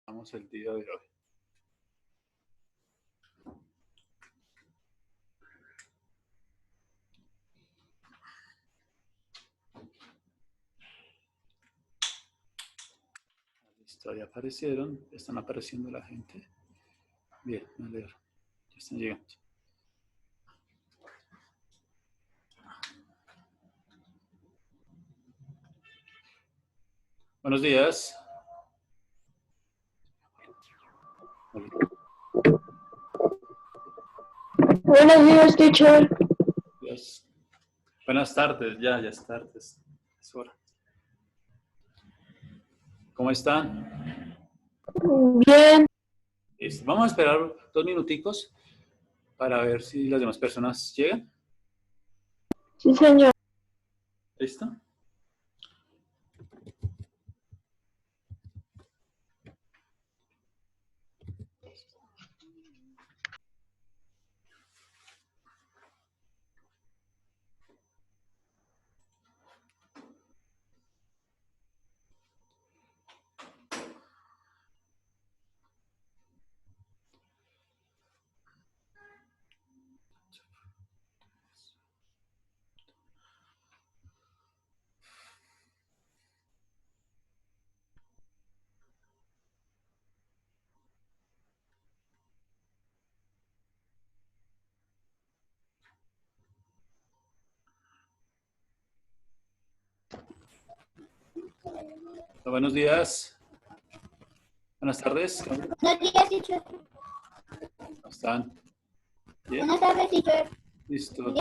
Vamos el día de hoy. Listo, ya aparecieron, están apareciendo la gente. Bien, me alegro. Ya están llegando. Buenos días. Buenos días, teacher. Yes. Buenas tardes, ya es tarde, es hora. ¿Cómo están? Bien. Listo. Vamos a esperar 2 minuticos para ver si las demás personas llegan. Sí, señor. ¿Listo? Buenos días. Buenas tardes. Buenos días, teacher. ¿Cómo están? ¿Bien? Buenas tardes, teacher. Listo.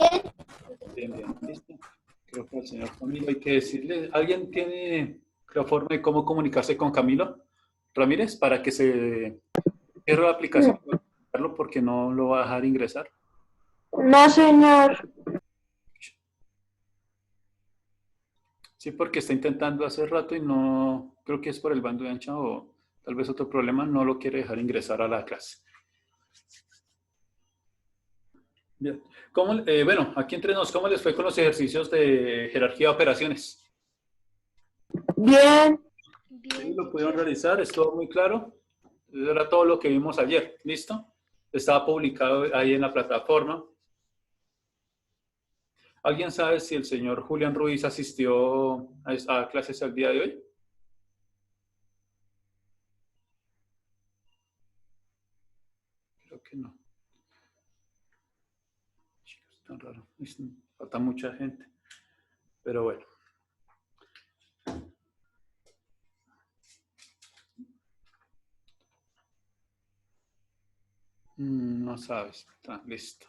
Bien. Bien. Listo. Creo que al señor Camilo hay que decirle. ¿Alguien tiene la forma de cómo comunicarse con Camilo Ramírez para que se cierre la aplicación? Porque no lo va a dejar ingresar. No, señor. Sí, porque está intentando hace rato y no, creo que es por el bando de ancha o tal vez otro problema, no lo quiere dejar ingresar a la clase. Bien. Bueno, aquí entre nos, ¿cómo les fue con los ejercicios de jerarquía de operaciones? Bien. Sí, lo pudieron realizar, estuvo muy claro. Eso era todo lo que vimos ayer, ¿listo? Estaba publicado ahí en la plataforma. ¿Alguien sabe si el señor Julián Ruiz asistió a clases el día de hoy? Creo que no. Chicos, tan raro. Falta mucha gente. Pero bueno. No sabes. Está listo.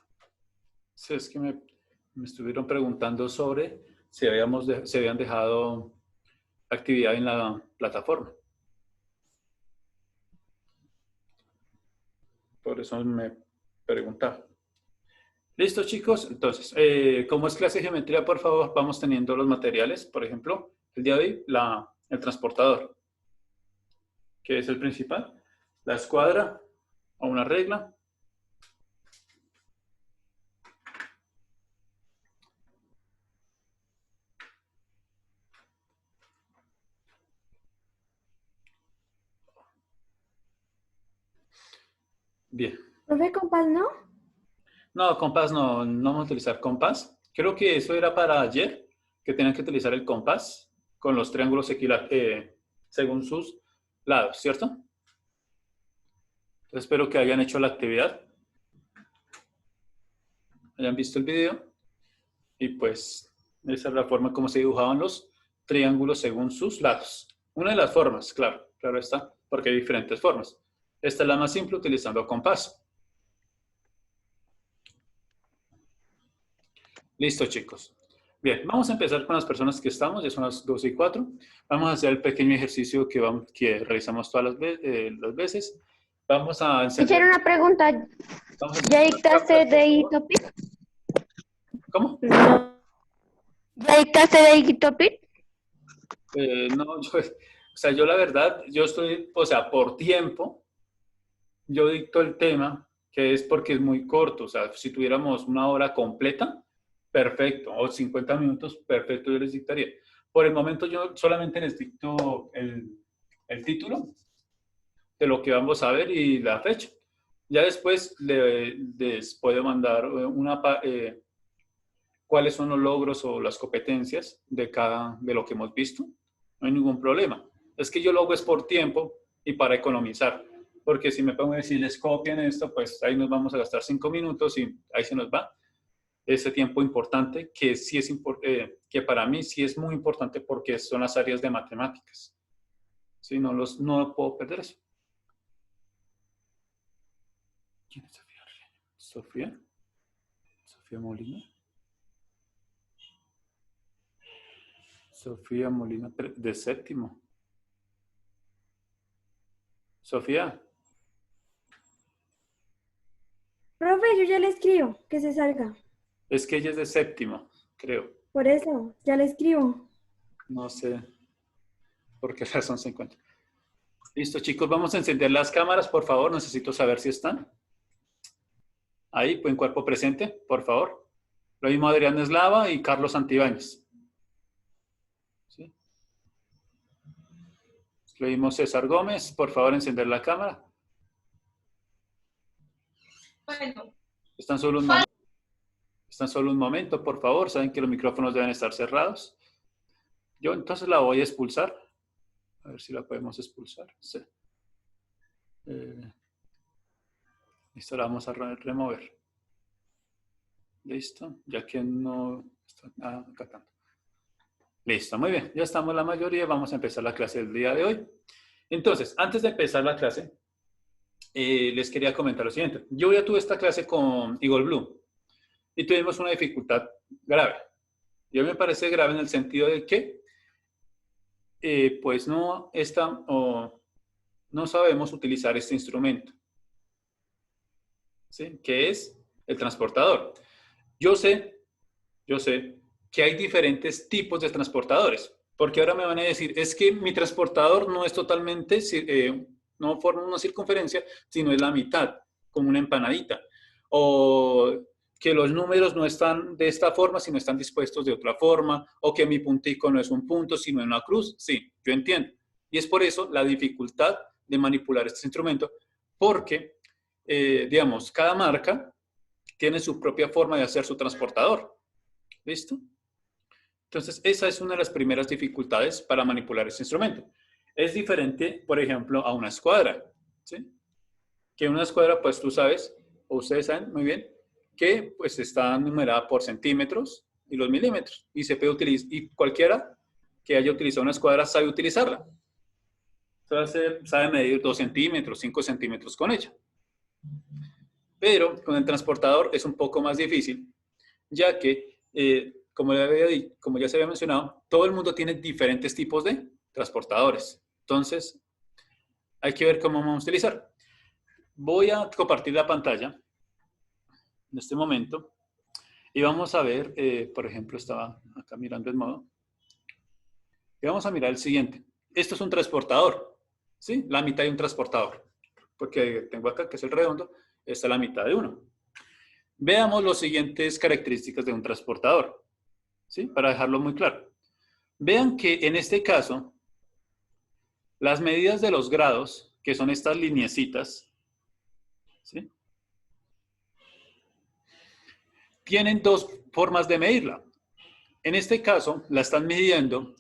Sí, es que me estuvieron preguntando sobre si se habían dejado actividad en la plataforma. Por eso me preguntaba. Listo, chicos. Entonces, como es clase de geometría, por favor, vamos teniendo los materiales. Por ejemplo, el día de hoy, el transportador, que es el principal, la escuadra o una regla. Bien. ¿Profe compás no? No, compás no vamos a utilizar compás. Creo que eso era para ayer, que tenían que utilizar el compás con los triángulos equilaterales según sus lados, ¿cierto? Entonces, espero que hayan hecho la actividad, hayan visto el video y pues esa es la forma como se dibujaban los triángulos según sus lados. Una de las formas, claro está, porque hay diferentes formas. Esta es la más simple utilizando compás. Listo, chicos. Bien, vamos a empezar con las personas que estamos, ya son las 12:04. Vamos a hacer el pequeño ejercicio que realizamos todas las veces. Vamos a encender. Teacher, una pregunta. ¿Ya dictaste de Igitopic? ¿Cómo? No. ¿Ya dictaste de Igitopic? No, yo la verdad, yo estoy, por tiempo, yo dicto el tema, que es porque es muy corto. O sea, si tuviéramos una hora completa, perfecto, o 50 minutos, perfecto, yo les dictaría. Por el momento yo solamente les dicto el título de lo que vamos a ver y la fecha. Ya después les puedo mandar cuáles son los logros o las competencias de lo que hemos visto. No hay ningún problema. Es que yo lo hago es por tiempo y para economizar. Porque si me pongo a decirles copien esto, pues ahí nos vamos a gastar 5 minutos y ahí se nos va ese tiempo importante que sí es que para mí sí es muy importante porque son las áreas de matemáticas. Sí, no puedo perder eso. ¿Quién es Sofía? ¿Sofía? ¿Sofía Molina? Sofía Molina, de séptimo. Sofía. Profe, yo ya le escribo, que se salga. Es que ella es de séptimo, creo. Por eso, ya le escribo. No sé por qué razón se encuentra. Listo, chicos, vamos a encender las cámaras, por favor. Necesito saber si están. Ahí, en cuerpo presente, por favor. Lo mismo Adrián Eslava y Carlos Santibáñez. ¿Sí? Lo mismo César Gómez. Por favor, encender la cámara. Bueno. Están solo un momento, por favor. Saben que los micrófonos deben estar cerrados. Yo entonces la voy a expulsar. A ver si la podemos expulsar. Sí. Listo, la vamos a remover. Listo, ya que no está acá tanto. Listo, muy bien. Ya estamos la mayoría. Vamos a empezar la clase del día de hoy. Entonces, antes de empezar la clase, les quería comentar lo siguiente. Yo ya tuve esta clase con Eagle Blue y tuvimos una dificultad grave. Y a mí me parece grave en el sentido de que pues no sabemos utilizar este instrumento, ¿sí? Que es el transportador. Yo sé que hay diferentes tipos de transportadores, porque ahora me van a decir, es que mi transportador no es totalmente, no forma una circunferencia, sino es la mitad, como una empanadita. O que los números no están de esta forma, sino están dispuestos de otra forma, o que mi puntico no es un punto, sino una cruz. Sí, yo entiendo. Y es por eso la dificultad de manipular este instrumento, porque, digamos, cada marca tiene su propia forma de hacer su transportador. ¿Listo? Entonces, esa es una de las primeras dificultades para manipular este instrumento. Es diferente, por ejemplo, a una escuadra, ¿sí? Que una escuadra, pues tú sabes, o ustedes saben muy bien, que pues está numerada por centímetros y los milímetros. Y se puede utilizar, y cualquiera que haya utilizado una escuadra sabe utilizarla. Entonces, sabe medir 2 centímetros, 5 centímetros con ella. Pero con el transportador es un poco más difícil, ya que, como ya se había mencionado, todo el mundo tiene diferentes tipos de transportadores. Entonces, hay que ver cómo vamos a utilizar. Voy a compartir la pantalla en este momento y vamos a ver, por ejemplo, estaba acá mirando el modo. Y vamos a mirar el siguiente. Esto es un transportador, ¿sí? La mitad de un transportador. Porque tengo acá, que es el redondo, esta es la mitad de uno. Veamos las siguientes características de un transportador, ¿sí? Para dejarlo muy claro. Vean que en este caso, las medidas de los grados, que son estas lineecitas, ¿sí? Tienen dos formas de medirla. En este caso, la están midiendo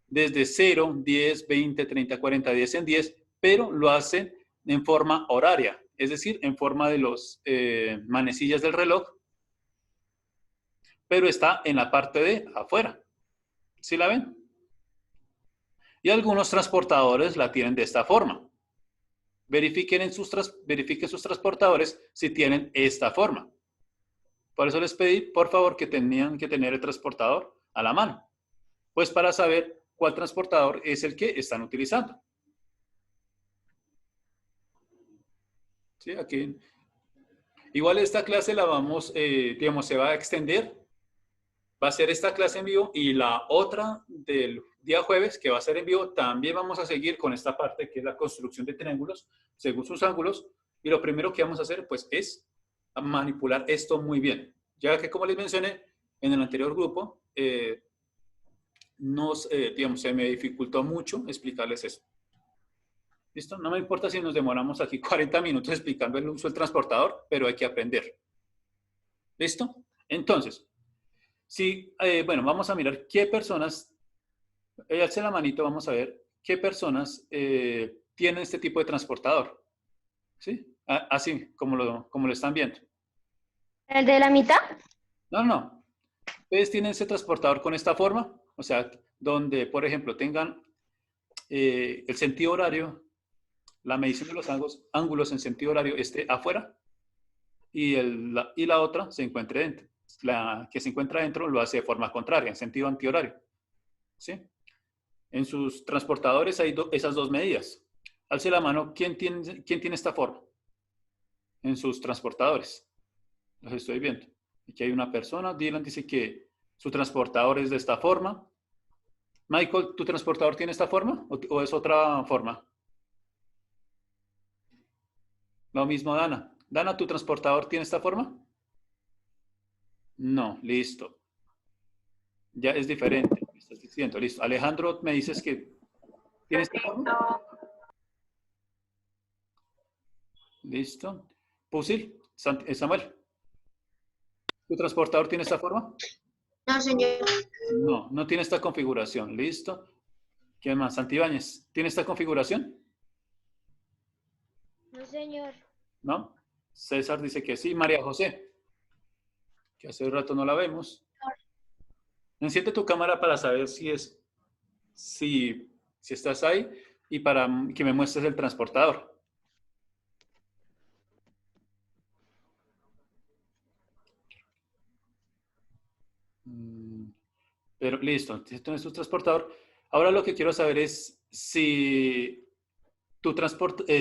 desde 0, 10, 20, 30, 40, 10 en 10, pero lo hacen en forma horaria, es decir, en forma de los manecillas del reloj, pero está en la parte de afuera. ¿Sí la ven? Y algunos transportadores la tienen de esta forma. Verifiquen sus transportadores si tienen esta forma. Por eso les pedí, por favor, que tenían que tener el transportador a la mano, pues para saber cuál transportador es el que están utilizando. Sí, aquí. Igual esta clase la vamos, digamos, se va a extender. Va a ser esta clase en vivo y la otra del día jueves, que va a ser en vivo, también vamos a seguir con esta parte que es la construcción de triángulos según sus ángulos. Y lo primero que vamos a hacer, pues, es manipular esto muy bien. Ya que, como les mencioné en el anterior grupo, digamos, se me dificultó mucho explicarles eso. ¿Listo? No me importa si nos demoramos aquí 40 minutos explicando el uso del transportador, pero hay que aprender. ¿Listo? Entonces, sí, bueno, vamos a mirar qué personas, alce la manito, vamos a ver qué personas tienen este tipo de transportador. ¿Sí? Así, como lo están viendo. ¿El de la mitad? No, no. Ustedes tienen ese transportador con esta forma, o sea, donde, por ejemplo, tengan el sentido horario, la medición de los ángulos en sentido horario esté afuera y la otra se encuentre dentro. La que se encuentra dentro lo hace de forma contraria, en sentido antihorario. ¿Sí? En sus transportadores hay esas dos medidas. Alce la mano, ¿quién tiene esta forma? En sus transportadores. Los estoy viendo. Aquí hay una persona. Dylan dice que su transportador es de esta forma. Michael, ¿tu transportador tiene esta forma o es otra forma? Lo mismo, Dana. Dana, ¿tu transportador tiene esta forma? No, listo. Ya es diferente. Me estás diciendo, listo. Alejandro, ¿me dices que tiene esta forma? Listo. Pusil, Samuel, ¿tu transportador tiene esta forma? No, señor. No, no tiene esta configuración. Listo. ¿Quién más? Santibáñez, ¿tiene esta configuración? No, señor. ¿No? César dice que sí. María José, que hace rato no la vemos. Enciende tu cámara para saber si estás ahí y para que me muestres el transportador. Pero listo, esto es tu transportador. Ahora lo que quiero saber es si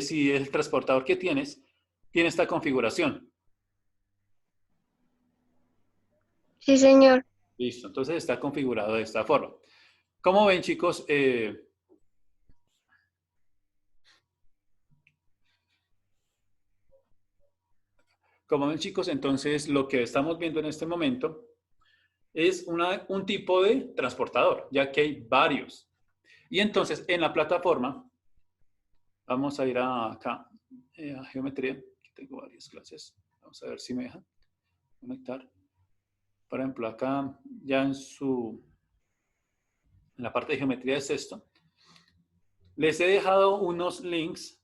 si el transportador que tienes tiene esta configuración. Sí, señor. Listo, entonces está configurado de esta forma. Como ven, chicos, entonces lo que estamos viendo en este momento es un tipo de transportador, ya que hay varios. Y entonces en la plataforma, vamos a ir acá, a geometría, aquí tengo varias clases. Vamos a ver si me dejan conectar. Por ejemplo, acá ya en la parte de geometría es esto. Les he dejado unos links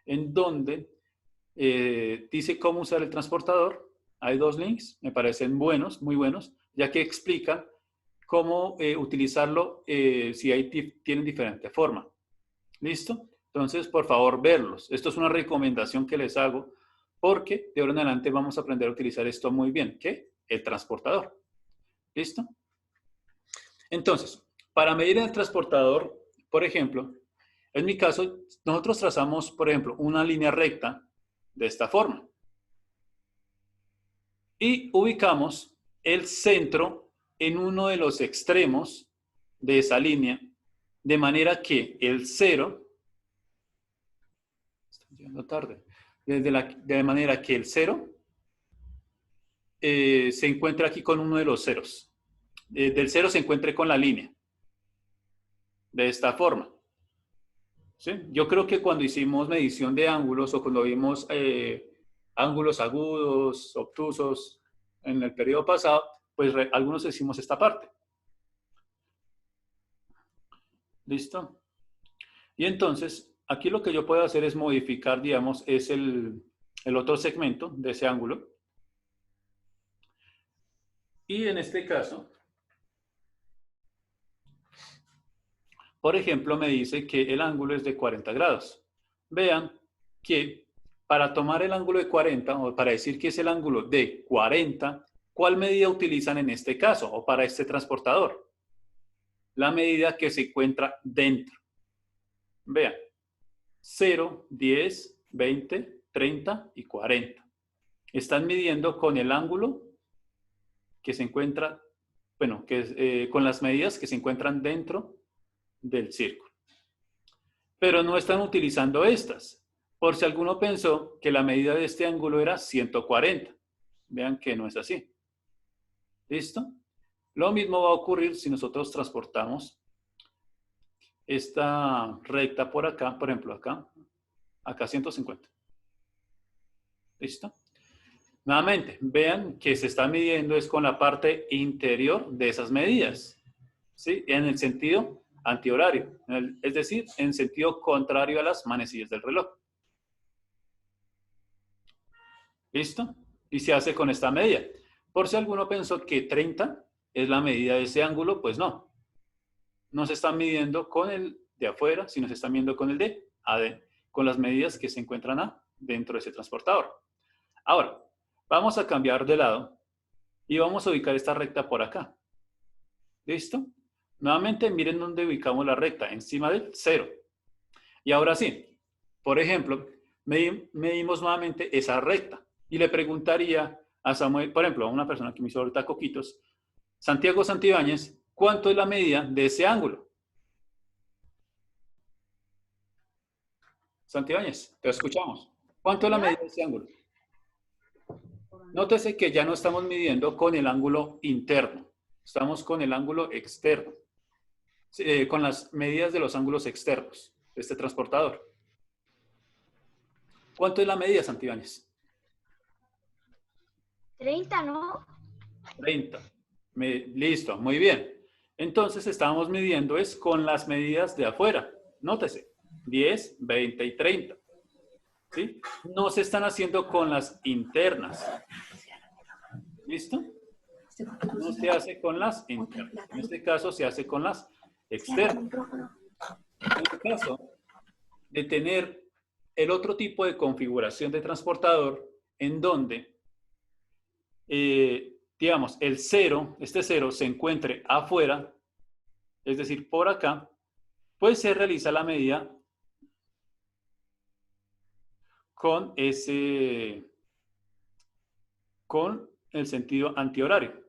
en donde dice cómo usar el transportador. Hay dos links, me parecen buenos, muy buenos, ya que explican cómo utilizarlo si tienen diferente forma. ¿Listo? Entonces, por favor, verlos. Esto es una recomendación que les hago porque de ahora en adelante vamos a aprender a utilizar esto muy bien. ¿Qué? El transportador. ¿Listo? Entonces, para medir el transportador, por ejemplo, en mi caso, nosotros trazamos, por ejemplo, una línea recta de esta forma. Y ubicamos el centro en uno de los extremos de esa línea, de manera que el cero, están llegando tarde, de manera que el cero se encuentra aquí con uno de los ceros. Del cero se encuentre con la línea. De esta forma. ¿Sí? Yo creo que cuando hicimos medición de ángulos o cuando vimos ángulos agudos, obtusos en el periodo pasado, pues algunos hicimos esta parte. ¿Listo? Y entonces, aquí lo que yo puedo hacer es modificar, digamos, es el otro segmento de ese ángulo. Y en este caso, por ejemplo, me dice que el ángulo es de 40 grados. Vean que para tomar el ángulo de 40, o para decir que es el ángulo de 40, ¿cuál medida utilizan en este caso o para este transportador? La medida que se encuentra dentro. Vean, 0, 10, 20, 30 y 40. Están midiendo con el ángulo que se encuentra, bueno, con las medidas que se encuentran dentro del círculo. Pero no están utilizando estas, por si alguno pensó que la medida de este ángulo era 140. Vean que no es así. ¿Listo? Lo mismo va a ocurrir si nosotros transportamos esta recta por acá, por ejemplo acá, acá 150. ¿Listo? Nuevamente, vean que se está midiendo es con la parte interior de esas medidas, ¿sí? En el sentido antihorario, es decir, en sentido contrario a las manecillas del reloj. ¿Listo? Y se hace con esta medida. Por si alguno pensó que 30 es la medida de ese ángulo, pues no. No se está midiendo con el de afuera, sino se está midiendo con el de adentro, con las medidas que se encuentran dentro de ese transportador. Ahora, vamos a cambiar de lado y vamos a ubicar esta recta por acá. ¿Listo? Nuevamente, miren dónde ubicamos la recta, encima del 0. Y ahora sí, por ejemplo, medimos nuevamente esa recta y le preguntaría a Samuel, por ejemplo, a una persona que me hizo ahorita coquitos, Santiago Santibáñez, ¿cuánto es la medida de ese ángulo? Santibáñez, te escuchamos. ¿Cuánto es la medida de ese ángulo? Nótese que ya no estamos midiendo con el ángulo interno, estamos con el ángulo externo, con las medidas de los ángulos externos de este transportador. ¿Cuánto es la medida, Santibáñez? 30, ¿no? 30. Listo, muy bien. Entonces estamos midiendo es con las medidas de afuera. Nótese, 10, 20 y 30. ¿Sí? No se están haciendo con las internas. ¿Listo? No se hace con las internas. En este caso se hace con las externas. En el caso de tener el otro tipo de configuración de transportador en donde, digamos, el 0, este 0 se encuentre afuera, es decir, por acá, pues se realiza la medida con el sentido antihorario.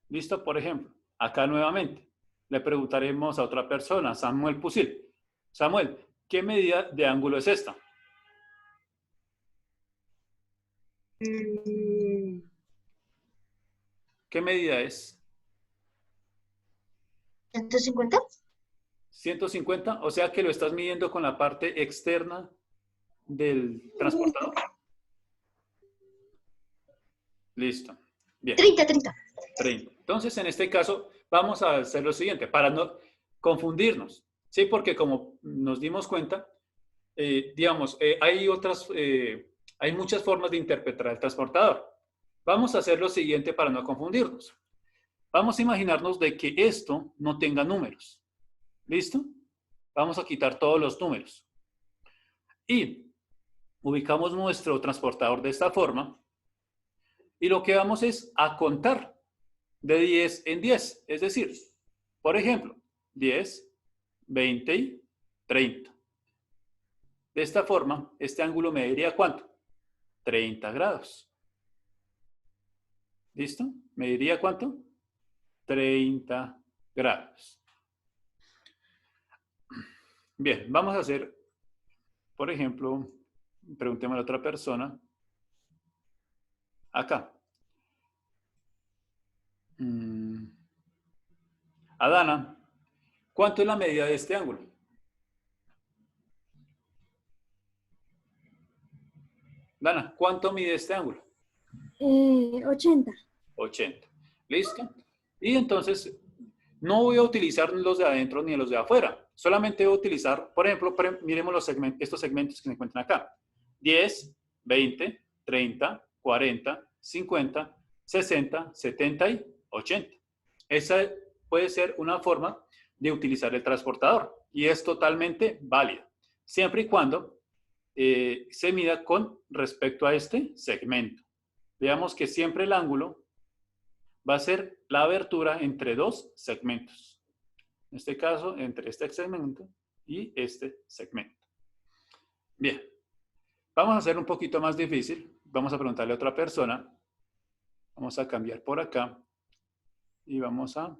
¿Listo? Por ejemplo, acá nuevamente le preguntaremos a otra persona, Samuel Pusil. Samuel, ¿qué medida de ángulo es esta? ¿Qué medida es? 150. 150, o sea que lo estás midiendo con la parte externa del transportador. Listo. Bien. 30. 30. Entonces, en este caso, vamos a hacer lo siguiente, para no confundirnos, ¿sí? Porque como nos dimos cuenta, digamos, hay muchas formas de interpretar el transportador. Vamos a hacer lo siguiente para no confundirnos. Vamos a imaginarnos de que esto no tenga números. ¿Listo? Vamos a quitar todos los números. Y ubicamos nuestro transportador de esta forma. Y lo que vamos es a contar de 10 en 10. Es decir, por ejemplo, 10, 20 y 30. De esta forma, este ángulo mediría ¿cuánto? 30 grados. ¿Listo? ¿Mediría cuánto? 30 grados. Bien, vamos a hacer, por ejemplo, preguntémosle a otra persona. Acá. Adana, ¿cuánto es la medida de este ángulo? Dana, ¿cuánto mide este ángulo? 80. 80. ¿Listo? Y entonces, no voy a utilizar los de adentro ni los de afuera. Solamente voy a utilizar, por ejemplo, miremos estos segmentos que se encuentran acá. 10, 20, 30, 40, 50, 60, 70 y 80. Esa puede ser una forma de utilizar el transportador y es totalmente válida, siempre y cuando se mida con respecto a este segmento. Veamos que siempre el ángulo va a ser la abertura entre dos segmentos. En este caso, entre este segmento y este segmento. Bien. Vamos a hacer un poquito más difícil. Vamos a preguntarle a otra persona. Vamos a cambiar por acá. Y vamos a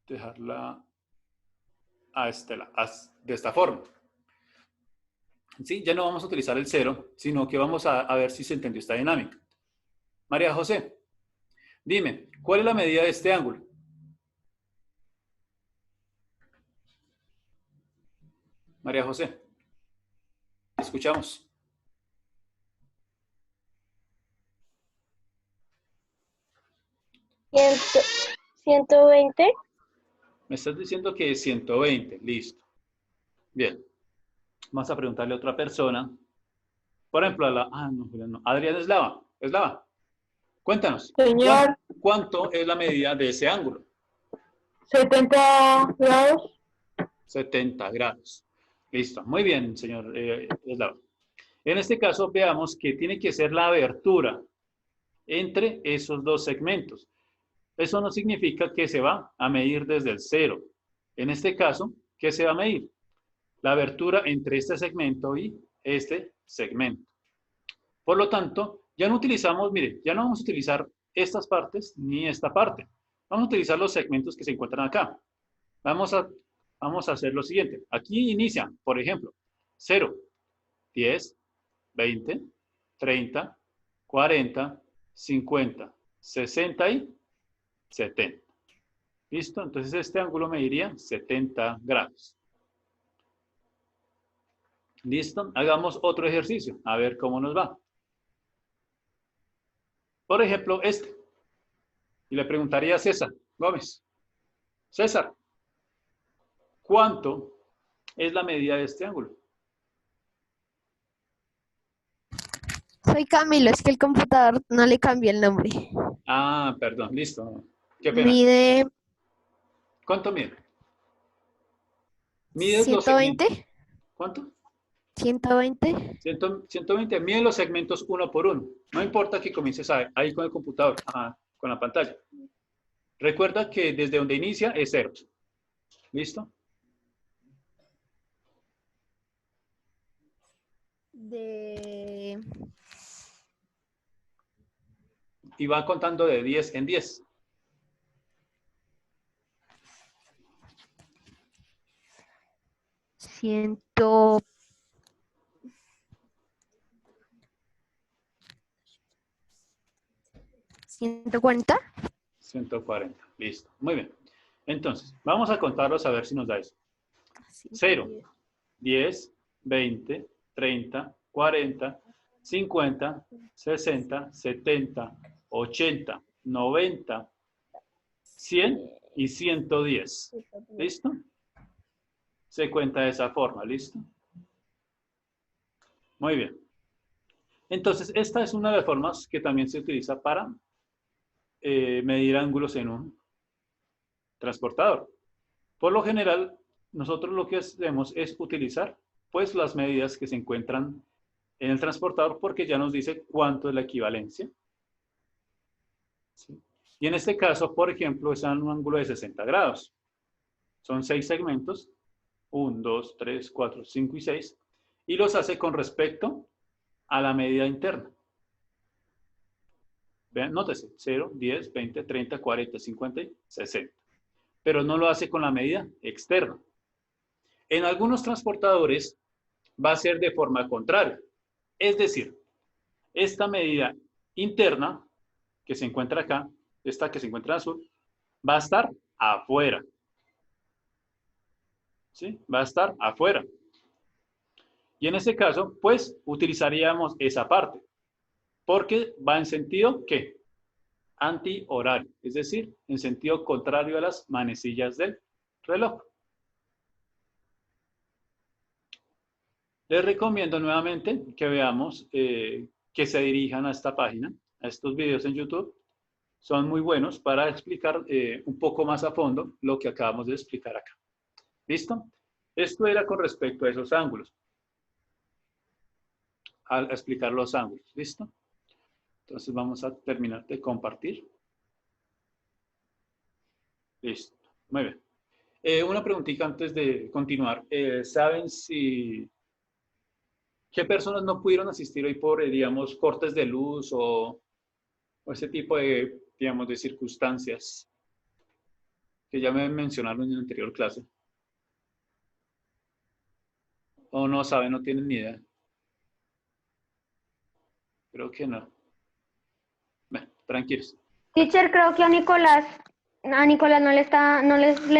dejarla de esta forma. ¿Sí? Ya no vamos a utilizar el 0, sino que vamos a ver si se entendió esta dinámica. María José, dime, ¿cuál es la medida de este ángulo? María José. escuchamos. Ciento, 120. Me estás diciendo que es 120, listo. Bien. Vamos a preguntarle a otra persona. Por ejemplo, no, Julián, no. Adrián Eslava. Eslava, cuéntanos. Señor, ¿Cuánto es la medida de ese ángulo? 70 grados. 70 grados. Listo. Muy bien, señor Eslava. En este caso, veamos que tiene que ser la abertura entre esos dos segmentos. Eso no significa que se va a medir desde el cero. En este caso, ¿qué se va a medir? La abertura entre este segmento y este segmento. Por lo tanto, ya no utilizamos, mire, ya no vamos a utilizar estas partes ni esta parte. Vamos a utilizar los segmentos que se encuentran acá. Vamos a hacer lo siguiente. Aquí inicia, por ejemplo, 0, 10, 20, 30, 40, 50, 60 y 70. ¿Listo? Entonces este ángulo mediría 70 grados. ¿Listo? Hagamos otro ejercicio, a ver cómo nos va. Por ejemplo, este. Y le preguntaría a César Gómez. César, ¿cuánto es la medida de este ángulo? Soy Camilo, es que el computador no le cambié el nombre. Ah, perdón, listo. Qué pena. Mide ¿Cuánto mide? ¿Mides los 120. segmentos? ¿Cuánto? 120. 120. Mide los segmentos uno por uno. No importa que comiences ahí con el computador, con la pantalla. Recuerda que desde donde inicia es 0. ¿Listo? Y va contando de 10 en 10. Ciento... 140. 140. Listo. Muy bien. Entonces, vamos a contarlos a ver si nos da eso. 0, 10, 20, 30, 40, 50, 60, 70, 80, 90, 100 y 110. ¿Listo? Se cuenta de esa forma. ¿Listo? Muy bien. Entonces, esta es una de las formas que también se utiliza para medir ángulos en un transportador. Por lo general, nosotros lo que hacemos es utilizar pues las medidas que se encuentran en el transportador porque ya nos dice cuánto es la equivalencia. ¿Sí? Y en este caso, por ejemplo, es un ángulo de 60 grados. Son 6 segmentos, 1, 2, 3, 4, 5 y 6, y los hace con respecto a la medida interna. Vean, nótese, 0, 10, 20, 30, 40, 50 y 60. Pero no lo hace con la medida externa. En algunos transportadores va a ser de forma contraria. Es decir, esta medida interna que se encuentra acá, esta que se encuentra en azul, va a estar afuera. ¿Sí? Va a estar afuera. Y en ese caso, pues, utilizaríamos esa parte. Porque va en sentido, ¿qué? Antihorario. Es decir, en sentido contrario a las manecillas del reloj. Les recomiendo nuevamente que veamos, que se dirijan a esta página, a estos videos en YouTube. Son muy buenos para explicar un poco más a fondo lo que acabamos de explicar acá. ¿Listo? Esto era con respecto a esos ángulos. Al explicar los ángulos. ¿Listo? Entonces vamos a terminar de compartir. Listo. Muy bien. Una preguntita antes de continuar. ¿Saben si qué personas no pudieron asistir hoy por, digamos, cortes de luz o ese tipo de, digamos, de circunstancias que ya me mencionaron en la anterior clase? ¿O no saben, no tienen ni idea? Creo que no. Bueno, tranquilos. Teacher, creo que a Nicolás no le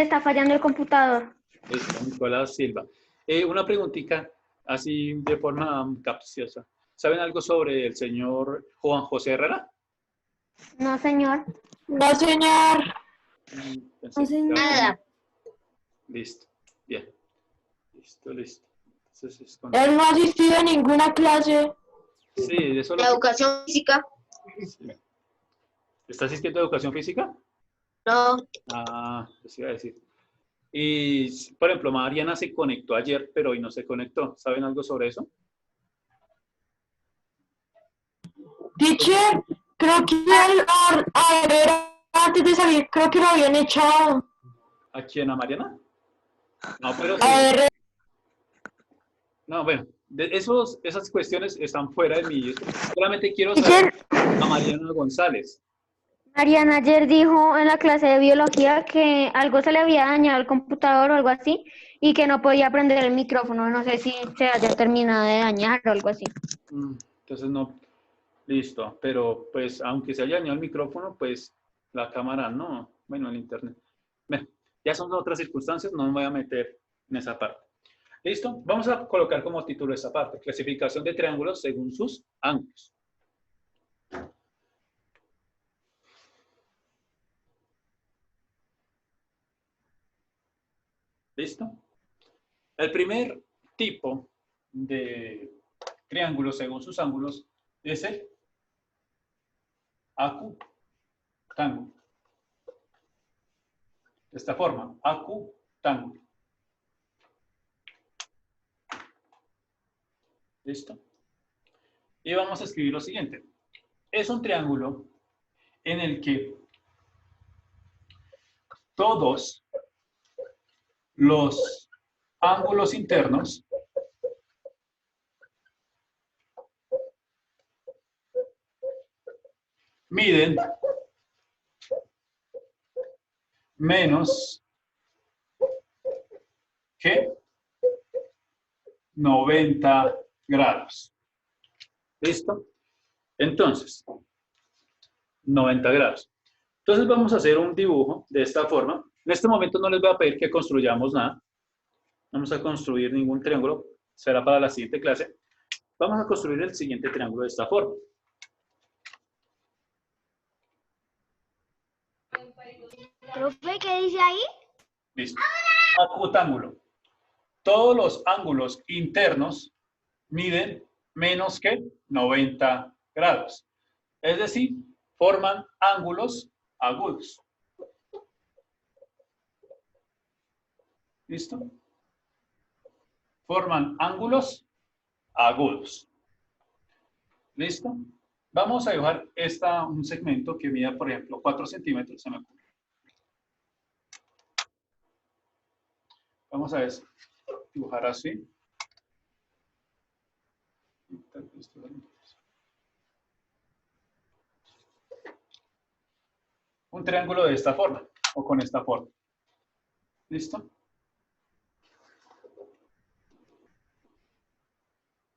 está fallando el computador. Listo, Nicolás Silva. Una preguntita. así de forma capciosa. ¿Saben algo sobre el señor Juan José Herrera? No, señor. No, señor. Pensé No, señor. que- Nada. Listo, bien. Listo. Entonces, Él no ha asistido a ninguna clase. sí, eso La lo... educación física. ¿Está asistiendo a educación física? No. Ah, pues iba a decir. Y, por ejemplo, Mariana se conectó ayer, pero hoy no se conectó. ¿Saben algo sobre eso? Teacher, creo que a ver, antes de salir, creo que lo habían echado. ¿A quién? ¿A Mariana? No, pero sí. A ver, No, bueno, esas cuestiones están fuera de mí. Solamente quiero saber a Mariana González. Mariana ayer dijo en la clase de biología que algo se le había dañado al computador o algo así y que no podía prender el micrófono. No sé si se haya terminado de dañar o algo así. Entonces no, listo. Pero pues aunque se haya dañado el micrófono, pues la cámara no. Bueno, el internet. Bueno, ya son otras circunstancias, no me voy a meter en esa parte. ¿Listo? Vamos a colocar como título esta parte. Clasificación de triángulos según sus ángulos. ¿Listo? El primer tipo de triángulo según sus ángulos es el acutángulo. De esta forma, acutángulo. ¿Listo? Y vamos a escribir lo siguiente. Es un triángulo en el que todos los ángulos internos miden menos que 90 grados. ¿Listo? Entonces, 90 grados. Entonces vamos a hacer un dibujo de esta forma. En este momento no les voy a pedir que construyamos nada. No vamos a construir ningún triángulo. Será para la siguiente clase. Vamos a construir el siguiente triángulo de esta forma. Profe, ¿qué dice ahí? Listo. Acutángulo. Todos los ángulos internos miden menos que 90 grados. Es decir, forman ángulos agudos. ¿Listo? Forman ángulos agudos. ¿Listo? Vamos a dibujar un segmento que mida, por ejemplo, 4 centímetros, se me ocurre. Vamos a dibujar así. Un triángulo de esta forma, o con esta forma. ¿Listo?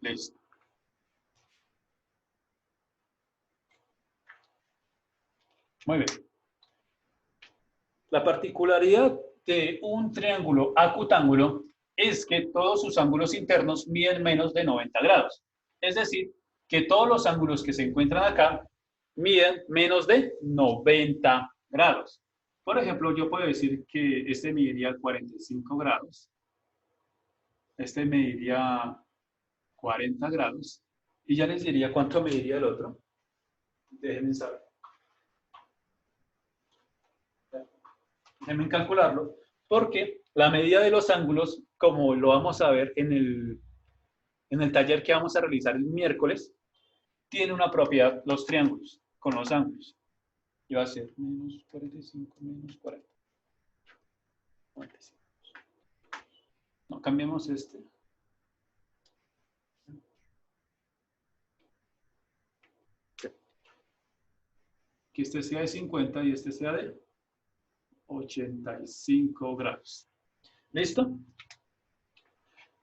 Listo. Muy bien. La particularidad de un triángulo acutángulo es que todos sus ángulos internos miden menos de 90 grados. Es decir, que todos los ángulos que se encuentran acá miden menos de 90 grados. Por ejemplo, yo puedo decir que este mediría 45 grados. Este mediría 40 grados. Y ya les diría cuánto mediría el otro. Déjenme saber. Déjenme calcularlo, porque la medida de los ángulos, como lo vamos a ver en el taller que vamos a realizar el miércoles, tiene una propiedad, los triángulos, con los ángulos. Y va a ser menos 45 menos 40. 45. No, cambiemos este. Que este sea de 50 y este sea de 85 grados. ¿Listo?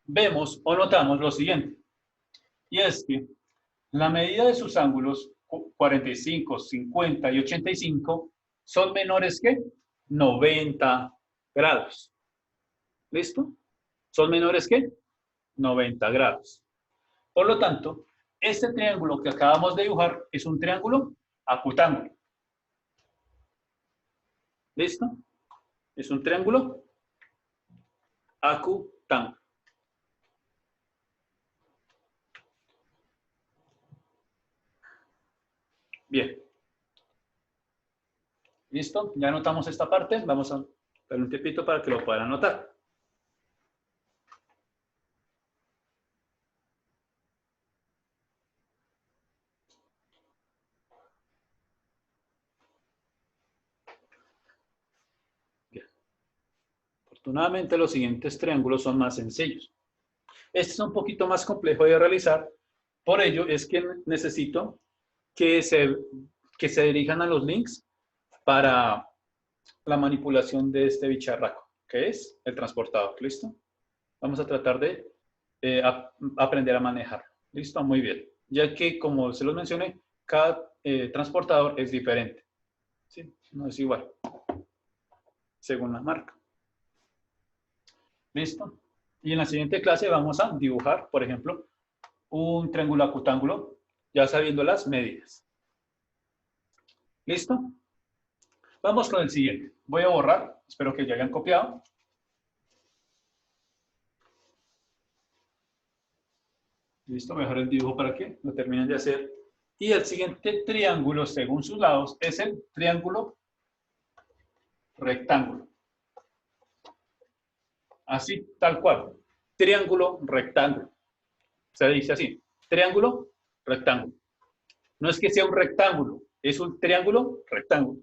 Vemos o notamos lo siguiente. Y es que la medida de sus ángulos 45, 50 y 85 son menores que 90 grados. ¿Listo? ¿Son menores que? 90 grados. Por lo tanto, este triángulo que acabamos de dibujar es un triángulo acutángulo. ¿Listo? Es un triángulo acutángulo. Bien. ¿Listo? Ya anotamos esta parte. Vamos a darle un tiempito para que lo puedan anotar. Bien. Afortunadamente, los siguientes triángulos son más sencillos. Este es un poquito más complejo de realizar. Por ello, es que necesito que se dirijan a los links para la manipulación de este bicharraco, que es el transportador. ¿Listo? Vamos a tratar de aprender a manejar. ¿Listo? Muy bien. Ya que, como se los mencioné, cada transportador es diferente. ¿Sí? No es igual, según la marca. ¿Listo? Y en la siguiente clase vamos a dibujar, por ejemplo, un triángulo acutángulo, ya sabiendo las medidas. ¿Listo? Vamos con el siguiente. Voy a borrar, espero que ya hayan copiado. Listo, voy a dejar el dibujo para que lo terminen de hacer. Y el siguiente triángulo, según sus lados, es el triángulo rectángulo. Así, tal cual. Triángulo rectángulo. Se dice así. Triángulo rectángulo. No es que sea un rectángulo, es un triángulo rectángulo.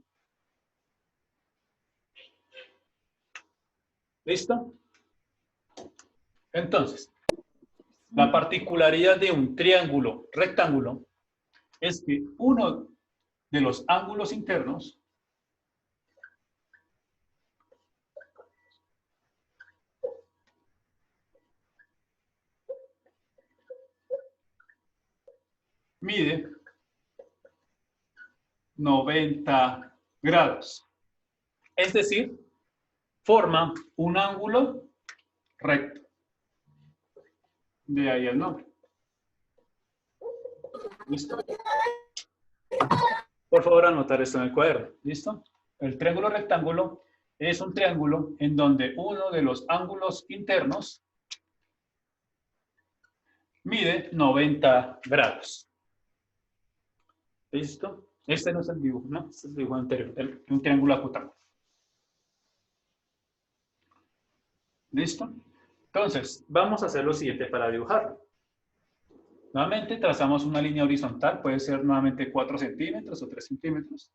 ¿Listo? Entonces, la particularidad de un triángulo rectángulo es que uno de los ángulos internos mide 90 grados. Es decir, forma un ángulo recto. De ahí el nombre. ¿Listo? Por favor, anotar esto en el cuaderno. ¿Listo? El triángulo rectángulo es un triángulo en donde uno de los ángulos internos mide 90 grados. ¿Listo? Este no es el dibujo, ¿no? Este es el dibujo anterior, un triángulo acutángulo. ¿Listo? Entonces, vamos a hacer lo siguiente para dibujarlo. Nuevamente trazamos una línea horizontal, puede ser nuevamente 4 centímetros o 3 centímetros.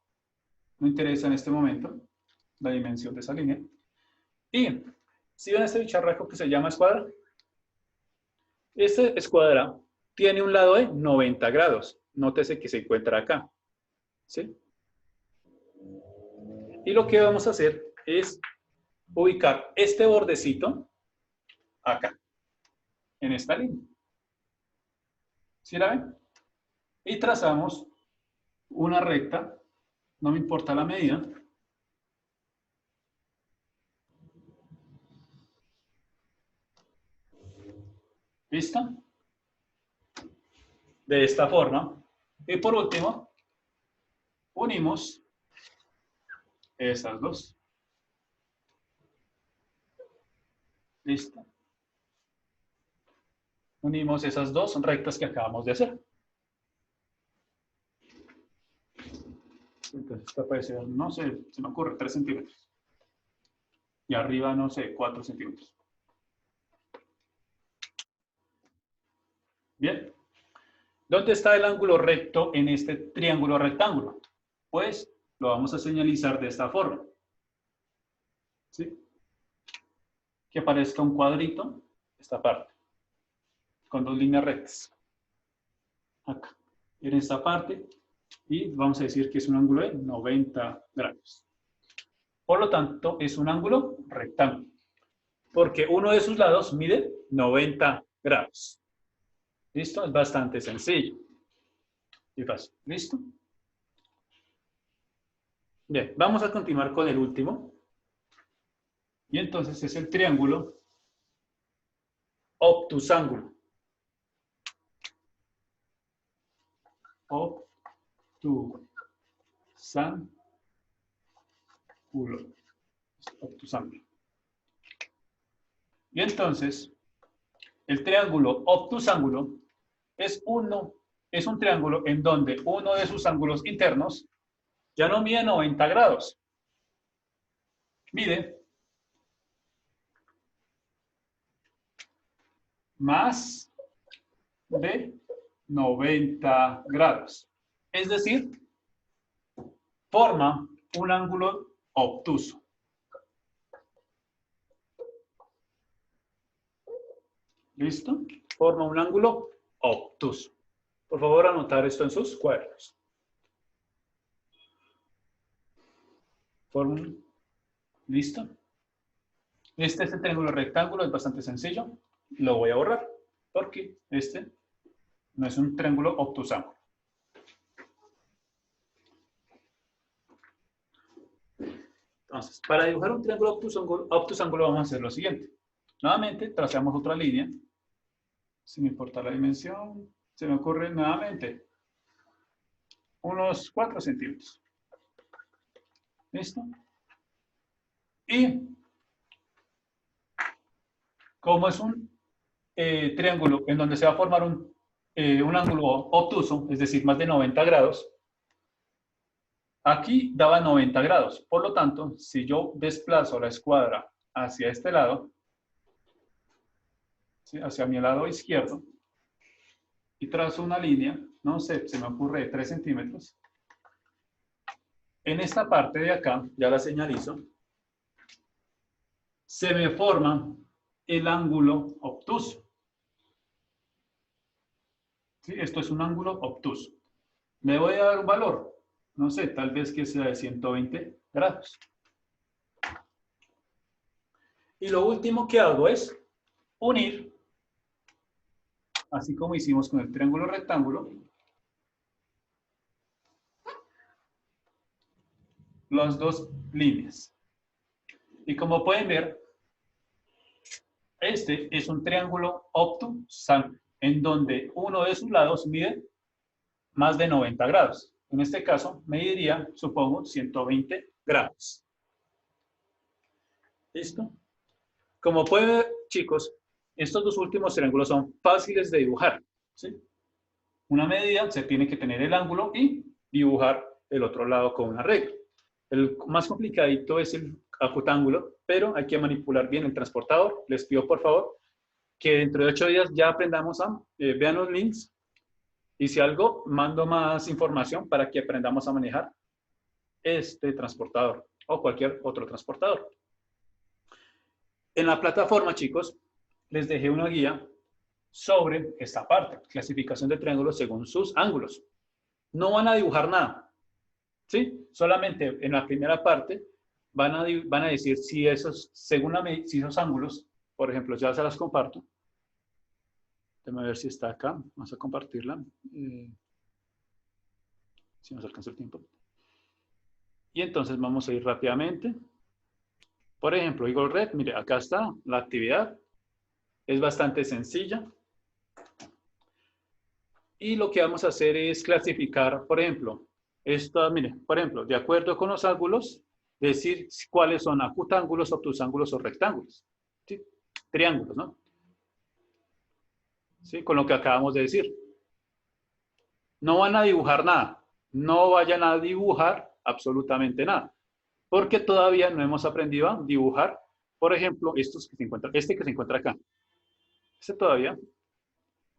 No interesa en este momento la dimensión de esa línea. Y si ven este bicharraco que se llama escuadra, este escuadra tiene un lado de 90 grados. Nótese que se encuentra acá. ¿Sí? Y lo que vamos a hacer es ubicar este bordecito acá, en esta línea. ¿Sí la ven? Y trazamos una recta, no me importa la medida. ¿Listo? De esta forma. Y por último, unimos esas dos. ¿Listo? Unimos esas dos rectas que acabamos de hacer. Entonces, esta puede ser, no sé, se me ocurre 3 centímetros. Y arriba, no sé, 4 centímetros. Bien. ¿Dónde está el ángulo recto en este triángulo rectángulo? Pues lo vamos a señalizar de esta forma. ¿Sí? Que aparezca un cuadrito, esta parte, con 2 líneas rectas. Acá, en esta parte, y vamos a decir que es un ángulo de 90 grados. Por lo tanto, es un ángulo rectángulo, porque uno de sus lados mide 90 grados. ¿Listo? Es bastante sencillo y fácil. ¿Listo? Bien, vamos a continuar con el último. Y entonces es el triángulo obtusángulo. Obtusángulo. Y entonces, el triángulo obtusángulo es un triángulo en donde uno de sus ángulos internos ya no mide 90 grados. Mide más de 90 grados. Es decir, forma un ángulo obtuso. ¿Listo? Forma un ángulo obtuso. Por favor, anotar esto en sus cuadernos. ¿Listo? Este es el triángulo rectángulo, es bastante sencillo. Lo voy a borrar porque este no es un triángulo obtusángulo. Entonces, para dibujar un triángulo obtusángulo vamos a hacer lo siguiente. Nuevamente, trazamos otra línea. Sin importar la dimensión, se me ocurre nuevamente unos 4 centímetros. ¿Listo? Y como es un triángulo en donde se va a formar un ángulo obtuso, es decir, más de 90 grados, aquí daba 90 grados. Por lo tanto, si yo desplazo la escuadra hacia este lado, ¿sí?, hacia mi lado izquierdo, y trazo una línea, no sé, se me ocurre de 3 centímetros, en esta parte de acá, ya la señalizo, se me forma el ángulo obtuso. ¿Sí? Esto es un ángulo obtuso. Le voy a dar un valor, no sé, tal vez que sea de 120 grados. Y lo último que hago es unir, así como hicimos con el triángulo rectángulo, las dos líneas. Y como pueden ver, este es un triángulo obtusángulo, en donde uno de sus lados mide más de 90 grados. En este caso, mediría, supongo, 120 grados. ¿Listo? Como pueden ver, chicos, estos dos últimos triángulos son fáciles de dibujar, ¿sí? Una medida, se tiene que tener el ángulo y dibujar el otro lado con una regla. El más complicadito es el acutángulo, pero hay que manipular bien el transportador. Les pido, por favor, que dentro de 8 días ya aprendamos a vean los links, y si algo, mando más información para que aprendamos a manejar este transportador o cualquier otro transportador. En la plataforma, chicos, les dejé una guía sobre esta parte, clasificación de triángulos según sus ángulos. No van a dibujar nada, ¿sí? Solamente en la primera parte van a decir si esos, si esos ángulos, por ejemplo, ya se las comparto. Déjame ver si está acá. Vamos a compartirla. Si nos alcanza el tiempo. Y entonces vamos a ir rápidamente. Por ejemplo, Eagle Red, mire, acá está la actividad. Es bastante sencilla. Y lo que vamos a hacer es clasificar, por ejemplo, mire, por ejemplo, de acuerdo con los ángulos, decir cuáles son acutángulos, obtusángulos o rectángulos. ¿Sí? Triángulos, ¿no? ¿Sí? Con lo que acabamos de decir. No van a dibujar nada. No vayan a dibujar absolutamente nada. Porque todavía no hemos aprendido a dibujar, por ejemplo, este que se encuentra acá. Este todavía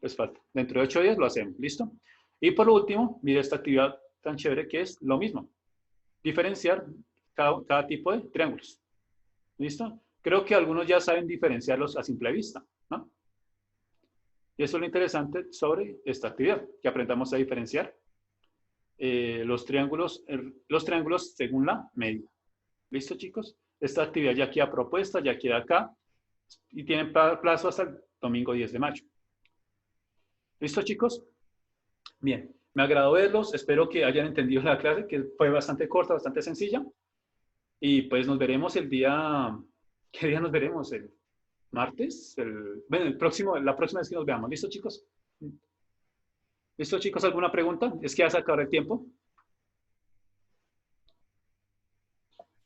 les falta. Dentro de 8 días lo hacemos. ¿Listo? Y por último, mira esta actividad tan chévere que es lo mismo. Diferenciar cada tipo de triángulos. ¿Listo? Creo que algunos ya saben diferenciarlos a simple vista, ¿no? Y eso es lo interesante sobre esta actividad, que aprendamos a diferenciar los triángulos según la medida. ¿Listo, chicos? Esta actividad ya queda propuesta, ya queda acá, y tienen plazo hasta el domingo 10 de mayo. ¿Listo, chicos? Bien, me agradó verlos, espero que hayan entendido la clase, que fue bastante corta, bastante sencilla, y pues nos veremos el día, ¿qué día nos veremos? martes, bueno, la próxima vez que nos veamos. ¿Listo, chicos? ¿Listo, chicos? ¿Alguna pregunta? Es que ya se acabó el tiempo.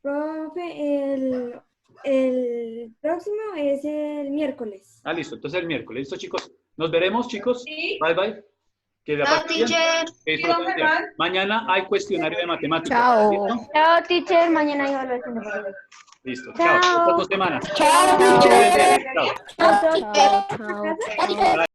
Profe, el próximo es el miércoles. Ah, listo. Entonces el miércoles. ¿Listo, chicos? Nos veremos, chicos. Sí. Bye, bye. Que la Chao, pasen bien. teacher. Que disfruten Sí, bien. don Germán. Mañana hay cuestionario de matemáticas. Chao. ¿Listo? Chao, teacher. Mañana hay evaluación de profesor. Listo. Chao. Hasta 2 semanas. Chao, teacher. Chao. Chao, Chao, chao, chao.